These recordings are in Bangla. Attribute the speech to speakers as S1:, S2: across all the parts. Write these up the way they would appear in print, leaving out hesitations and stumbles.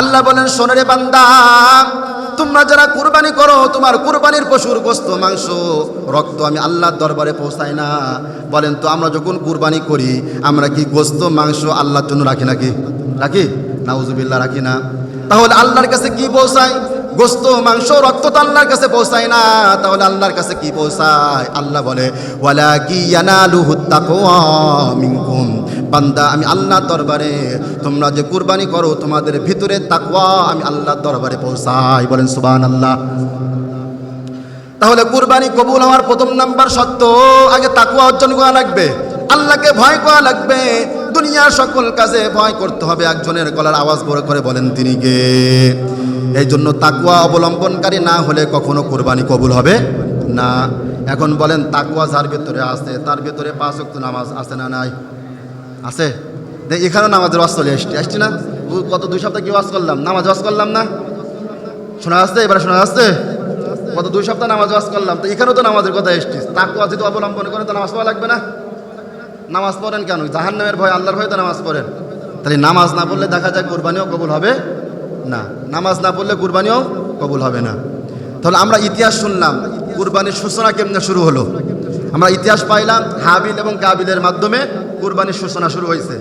S1: আল্লাহ বলেন, শোনো রে বান্দা, তোমরা যারা কুরবানি করো, তোমার কুরবানির পশুর গোশত, মাংস, রক্ত আমি আল্লাহর দরবারে পৌঁছাই না। বলেন তো, আমরা যখন কুরবানি করি, আমরা কি গোশত মাংস আল্লাহর জন্য রাখি নাকি? রাখি? নাউজুবিল্লাহ, রাখি না। তাহলে আল্লাহর কাছে কি পৌঁছায়? গোশত মাংস রক্ত তো আল্লাহর কাছে পৌঁছায় না। তাহলে আল্লাহর কাছে কি পৌঁছায়? আল্লাহ বলে, ওয়ালাকি ইয়ানালুহুত তাকওয়া মিনকুম। বান্দা, আমি আল্লাহর দরবারে তোমরা যে কুরবানি করো, তোমাদের ভিতরে তাকওয়া আমি আল্লাহর দরবারে পৌঁছাই। বলেন সুবহানাল্লাহ। তাহলে কুরবানি কবুল হওয়ার প্রথম নাম্বার শর্ত, আগে তাকওয়া অর্জন করা লাগবে, আল্লাহকে ভয় করা লাগবে। দুনিয়ার সকল কাজে ভয় করতে হবে। একজনের গলার আওয়াজ বড় করে বলেন, তিনি কে? এই জন্য তাকওয়া অবলম্বনকারী না হলে কখনো কুরবানি কবুল হবে না। এখন বলেন, তাকওয়া যার ভেতরে আছে, তার ভেতরে 5 ওয়াক্ত নামাজ আছে না নাই? আছে। এখানেও নামাজের ওয়াজ চলে আসছি না? কত 2 সপ্তাহ কি ওয়াজ করলাম? নামাজ ওয়াজ করলাম না? শোনা আসছে? এবারে শোনা আসছে? গত 2 সপ্তাহ নামাজ ওয়াজ করলাম, তো এখানেও তো নামাজের কথা এসছিস। তাকওয়া যদি অবলম্বন করেন তো নামাজ পড়া লাগবে না? নামাজ পড়েন কেন? জাহান্নামের ভয়, আল্লাহর ভয় তো নামাজ পড়েন। তাহলে নামাজ না পড়লে দেখা যায় কুরবানিও কবুল হবে না। নামাজ না পড়লে কুরবানিও কবুল হবে না। তাহলে আমরা ইতিহাস শুনলাম, কুরবানির সূচনা কেমনে শুরু হলো। আমরা ইতিহাস পাইলাম, হাবিল এবং কাবিলের মাধ্যমে কুরবানির সূচনা শুরু হয়েছে।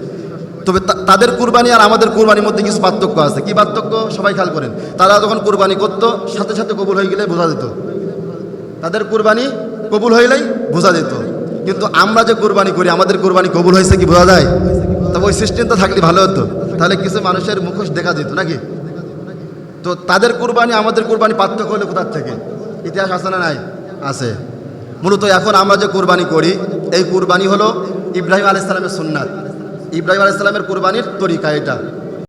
S1: তবে তাদের কুরবানি আর আমাদের কুরবানির মধ্যে কিছু পার্থক্য আছে। কি পার্থক্য? সবাই খেয়াল করেন। তারা যখন কুরবানি করতো, সাথে সাথে কবুল হয়ে গেলে বোঝা যেত। তাদের কুরবানি কবুল হইলেই বোঝা যেত। কিন্তু আমরা যে কুরবানি করি, আমাদের কুরবানি কবুল হয়েছে কি বোঝা যায়? তবে ওই সিস্টেমটা থাকলে ভালো হতো, তাহলে কিছু মানুষের মুখোশ দেখা যেত নাকি। তো তাদের কুরবানি আমাদের কুরবানি পার্থক্য হলো কোথার থেকে? ইতিহাস আছে না নাই? আছে। মূলত এখন আমরা যে কুরবানি করি, এই কুরবানি হলো ইব্রাহিম আলাইহিস সালামের সুন্নাত। ইব্রাহিম আলাইহিস সালামের কুরবানির তরিকা এটা।